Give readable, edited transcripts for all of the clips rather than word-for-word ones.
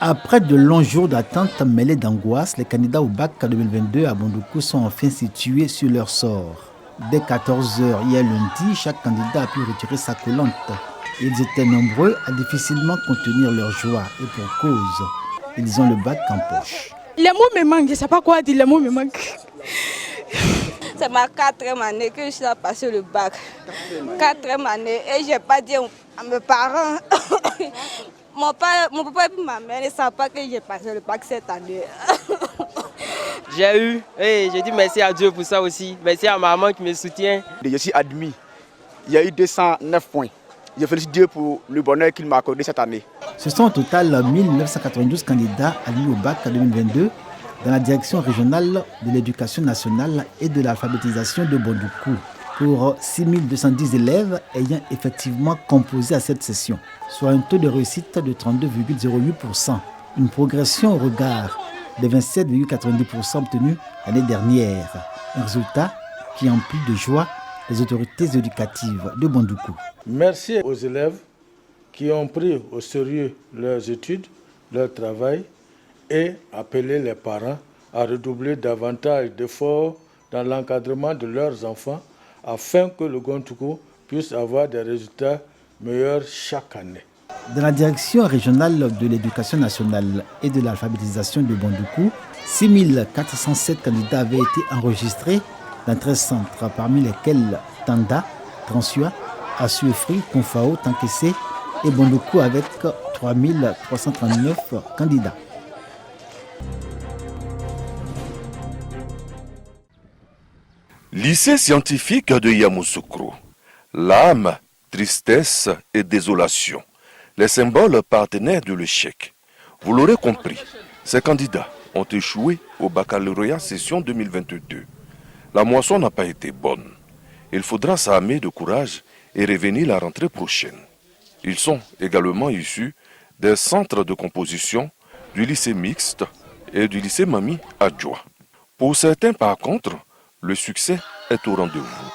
Après de longs jours d'attente mêlés d'angoisse, les candidats au bac 2022 à Bondoukou sont enfin situés sur leur sort. Dès 14 h hier lundi, chaque candidat a pu retirer sa collante. Ils étaient nombreux à difficilement contenir leur joie et pour cause, ils ont le bac en poche. Les mots me manquent, je ne sais pas quoi dire, les mots me manquent. C'est ma 4e année que je suis passé le bac. 4e année et je n'ai pas dit à mes parents. Mon papa et ma mère ne savent pas que j'ai passé le bac cette année. J'ai eu, et j'ai dit merci à Dieu pour ça aussi. Merci à ma maman qui me soutient. Je suis admis. Il y a eu 209 points. Je félicite Dieu pour le bonheur qu'il m'a accordé cette année. Ce sont au total 1992 candidats admis au bac 2022 dans la direction régionale de l'éducation nationale et de l'alphabétisation de Bondoukou, pour 6210 élèves ayant effectivement composé à cette session, soit un taux de réussite de 32,08%, une progression au regard des 27,90% obtenus l'année dernière. Un résultat qui emplit de joie les autorités éducatives de Bondoukou. Merci aux élèves qui ont pris au sérieux leurs études, leur travail et appelé les parents à redoubler davantage d'efforts dans l'encadrement de leurs enfants afin que le Bondoukou puisse avoir des résultats meilleurs chaque année. Dans la direction régionale de l'éducation nationale et de l'alphabétisation de Bondoukou, 6407 candidats avaient été enregistrés dans 13 centres, parmi lesquels Tanda, Transua, Assuefri, Confao, Tankessé et Bondoukou avec 3339 candidats. Lycée scientifique de Yamoussoukro. L'âme, tristesse et désolation. Les symboles partenaires de l'échec. Vous l'aurez compris, ces candidats ont échoué au baccalauréat session 2022. La moisson n'a pas été bonne. Il faudra s'armer de courage et revenir la rentrée prochaine. Ils sont également issus des centres de composition du lycée mixte et du lycée Mami Adjoa. Pour certains, par contre, le succès est au rendez-vous.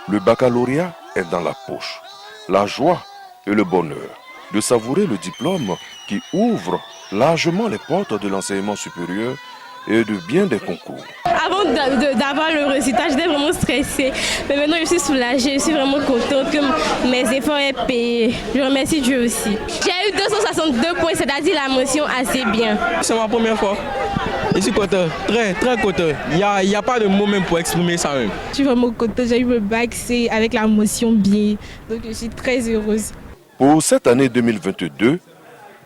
Le baccalauréat est dans la poche. La joie et le bonheur de savourer le diplôme qui ouvre largement les portes de l'enseignement supérieur et de bien des concours. Avant d'avoir le résultat, j'étais vraiment stressée. Mais maintenant, je suis soulagée, je suis vraiment contente que mes efforts aient payé. Je remercie Dieu aussi. J'ai eu 262 points, c'est-à-dire la mention assez bien. C'est ma première fois. Je suis content, très content. Il n'y a pas de mot même pour exprimer ça même. Je suis vraiment contente, j'ai eu le bac C avec la mention bien. Donc je suis très heureuse. Pour cette année 2022,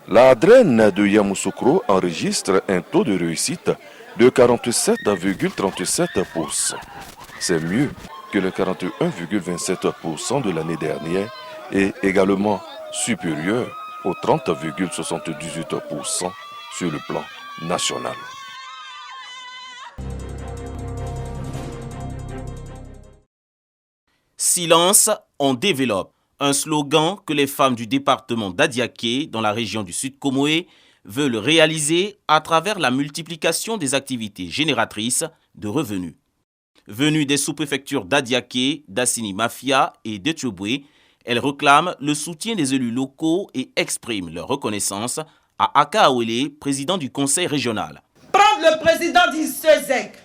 la DREN de Yamoussoukro enregistre un taux de réussite de 47,37%. C'est mieux que le 41,27% de l'année dernière et également supérieur au 30,78% sur le plan national. Silence, on développe. Un slogan que les femmes du département d'Adiaké, dans la région du Sud Comoé, veulent réaliser à travers la multiplication des activités génératrices de revenus. Venues des sous-préfectures d'Adiaké, d'Assini Mafia et d'Etchoboué, elles réclament le soutien des élus locaux et expriment leur reconnaissance à Aka Awele, président du conseil régional. Prendre le président d'Issezek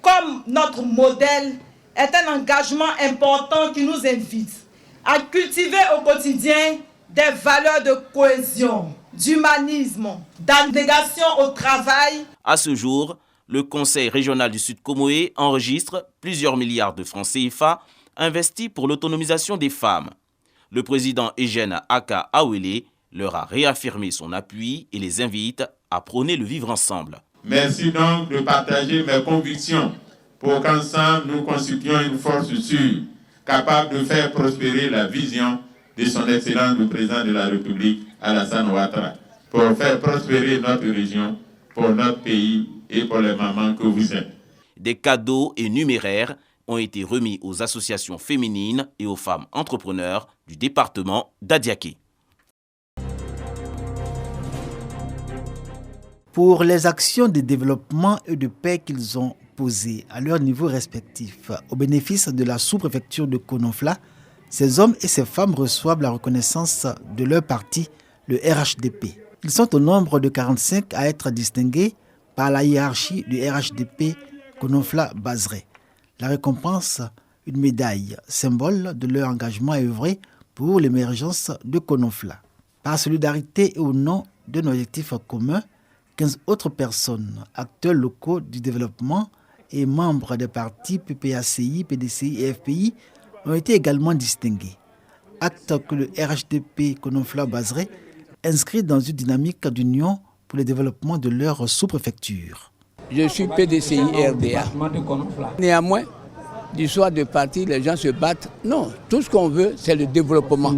comme notre modèle est un engagement important qui nous invite à cultiver au quotidien des valeurs de cohésion, d'humanisme, d'abnégation au travail. À ce jour, le Conseil régional du Sud Comoé enregistre plusieurs milliards de francs CFA investis pour l'autonomisation des femmes. Le président Eugène Aka Awele leur a réaffirmé son appui et les invite à prôner le vivre ensemble. Merci donc de partager mes convictions pour qu'ensemble nous constituions une force sûre, capable de faire prospérer la vision de son Excellence le Président de la République, Alassane Ouattara, pour faire prospérer notre région, pour notre pays et pour les mamans que vous êtes. Des cadeaux et numéraires ont été remis aux associations féminines et aux femmes entrepreneurs du département d'Adiaké. Pour les actions de développement et de paix qu'ils ont posées à leur niveau respectif au bénéfice de la sous-préfecture de Kononfla, ces hommes et ces femmes reçoivent la reconnaissance de leur parti, le RHDP. Ils sont au nombre de 45 à être distingués par la hiérarchie du RHDP Konofla Bazré. La récompense, une médaille, symbole de leur engagement à œuvrer pour l'émergence de Konofla. Par solidarité et au nom d'un objectif commun, 15 autres personnes, acteurs locaux du développement et membres des partis PPACI, PDCI et FPI ont été également distingués. Acte que le RHDP Konofla Bazré inscrit dans une dynamique d'union pour le développement de leur sous-préfecture. Je suis PDCI RDA. Néanmoins, d'histoire de parti, les gens se battent. Non, tout ce qu'on veut, c'est le développement.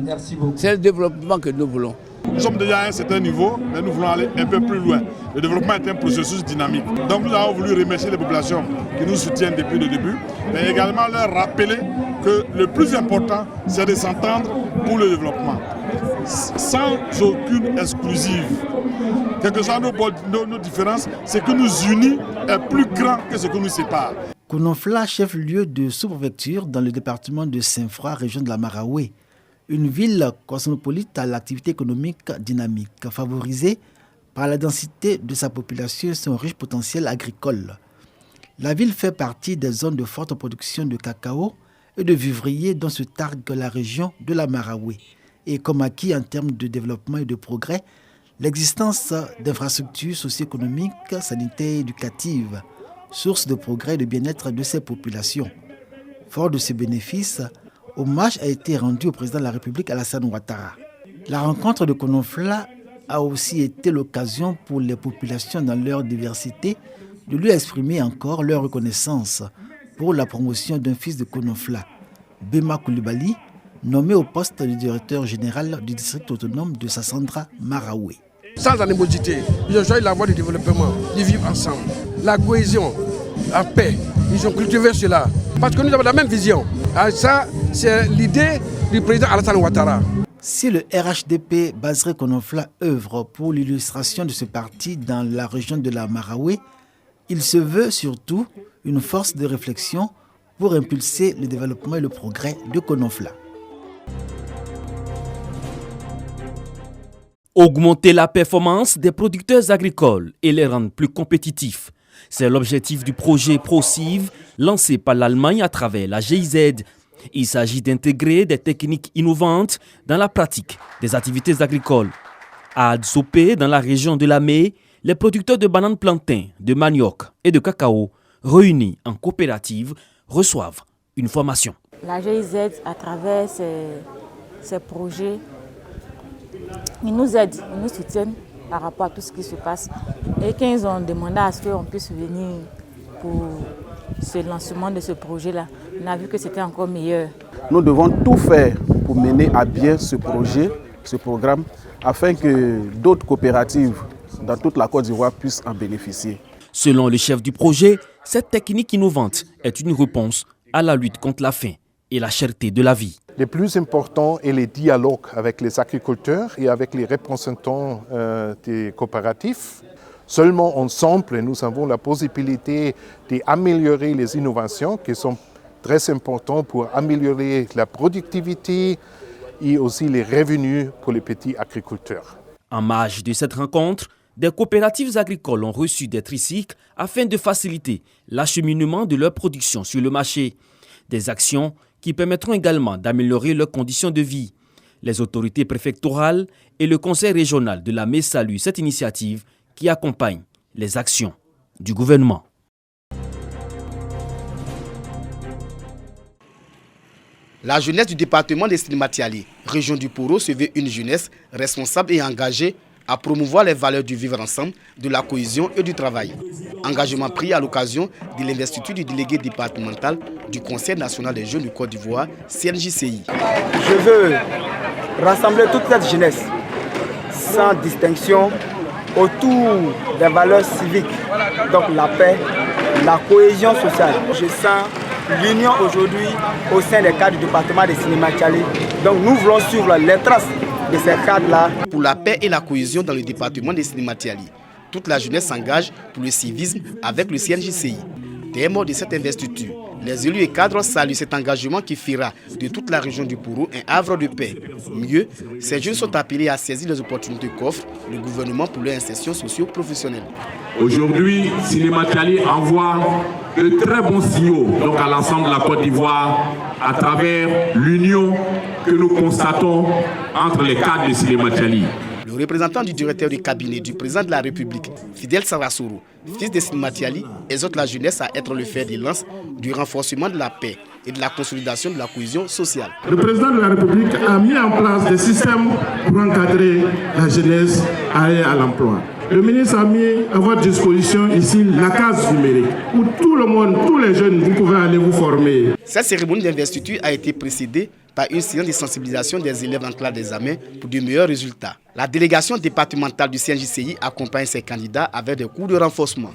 C'est le développement que nous voulons. Nous sommes déjà à un certain niveau, mais nous voulons aller un peu plus loin. Le développement est un processus dynamique. Donc nous avons voulu remercier les populations qui nous soutiennent depuis le début, mais également leur rappeler que le plus important, c'est de s'entendre pour le développement, sans aucune exclusive. Quelles que soient nos différences, ce qui nous unit est plus grand que ce qui nous sépare. Konofla, chef-lieu de sous-préfecture dans le département de Saint-Froid, région de la Maraoué. Une ville cosmopolite à l'activité économique dynamique, favorisée par la densité de sa population et son riche potentiel agricole. La ville fait partie des zones de forte production de cacao et de vivriers dont se targue la région de la Maraoué. Et comme acquis en termes de développement et de progrès, l'existence d'infrastructures socio-économiques, sanitaires et éducatives, source de progrès et de bien-être de ces populations. Fort de ces bénéfices, hommage a été rendu au président de la République Alassane Ouattara. La rencontre de Konofla a aussi été l'occasion pour les populations dans leur diversité de lui exprimer encore leur reconnaissance pour la promotion d'un fils de Konofla, Bema Koulibaly, nommé au poste de directeur général du district autonome de Sassandra Maraoué. Sans animosité, ils ont choisi la voie du développement, du vivre ensemble, la cohésion, la paix. Ils ont cultivé cela parce que nous avons la même vision. Et ça, c'est l'idée du président Alassane Ouattara. Si le RHDP Bazré Konofla œuvre pour l'illustration de ce parti dans la région de la Maraoué, il se veut surtout une force de réflexion pour impulser le développement et le progrès de Konofla. Augmenter la performance des producteurs agricoles et les rendre plus compétitifs. C'est l'objectif du projet ProCiv lancé par l'Allemagne à travers la GIZ. Il s'agit d'intégrer des techniques innovantes dans la pratique des activités agricoles. À Adzopé, dans la région de Lamé, les producteurs de bananes plantains, de manioc et de cacao, réunis en coopérative, reçoivent une formation. La GIZ, à travers ces projets, ils nous aident, ils nous soutiennent par rapport à tout ce qui se passe. Et quand ils ont demandé à ce qu'on puisse venir pour ce lancement de ce projet-là, on a vu que c'était encore meilleur. Nous devons tout faire pour mener à bien ce projet, ce programme, afin que d'autres coopératives dans toute la Côte d'Ivoire puissent en bénéficier. Selon le chef du projet, cette technique innovante est une réponse à la lutte contre la faim et la cherté de la vie. Le plus important est le dialogue avec les agriculteurs et avec les représentants des coopératifs. Seulement ensemble, nous avons la possibilité d'améliorer les innovations qui sont très importantes pour améliorer la productivité et aussi les revenus pour les petits agriculteurs. En marge de cette rencontre, des coopératives agricoles ont reçu des tricycles afin de faciliter l'acheminement de leur production sur le marché. Des actions qui permettront également d'améliorer leurs conditions de vie. Les autorités préfectorales et le conseil régional de Lamé saluent cette initiative qui accompagne les actions du gouvernement. La jeunesse du département de Slimatiali, région du Poro, se veut une jeunesse responsable et engagée à promouvoir les valeurs du vivre ensemble, de la cohésion et du travail. Engagement pris à l'occasion de l'investiture du délégué départemental du Conseil national des jeunes du Côte d'Ivoire, CNJCI. Je veux rassembler toute cette jeunesse, sans distinction, autour des valeurs civiques, donc la paix, la cohésion sociale. Je sens l'union aujourd'hui au sein des cadres du département de Slimatiali. Donc nous voulons suivre les traces de ces cadres-là. Pour la paix et la cohésion dans le département de Slimatiali, toute la jeunesse s'engage pour le civisme avec le CNJCI. terme de cette investiture. Les élus et cadres saluent cet engagement qui fera de toute la région du Poro un havre de paix. Mieux, ces jeunes sont appelés à saisir les opportunités qu'offre le gouvernement pour leur insertion socio-professionnelle. Aujourd'hui, Silématiali envoie de très bons signaux donc à l'ensemble de la Côte d'Ivoire à travers l'union que nous constatons entre les cadres de Silématiali. Le représentant du directeur du cabinet du président de la République, Fidel Sarasoro, fils de Silématiali, exhorte la jeunesse à être le fer de lance du renforcement de la paix et de la consolidation de la cohésion sociale. Le président de la République a mis en place des systèmes pour encadrer la jeunesse à l'emploi. Le ministre a mis à votre disposition ici la case numérique où tout le monde, tous les jeunes, vous pouvez aller vous former. Cette cérémonie d'investiture a été précédée par une séance de sensibilisation des élèves en classe d'examen pour de meilleurs résultats. La délégation départementale du CNJCI accompagne ses candidats avec des cours de renforcement.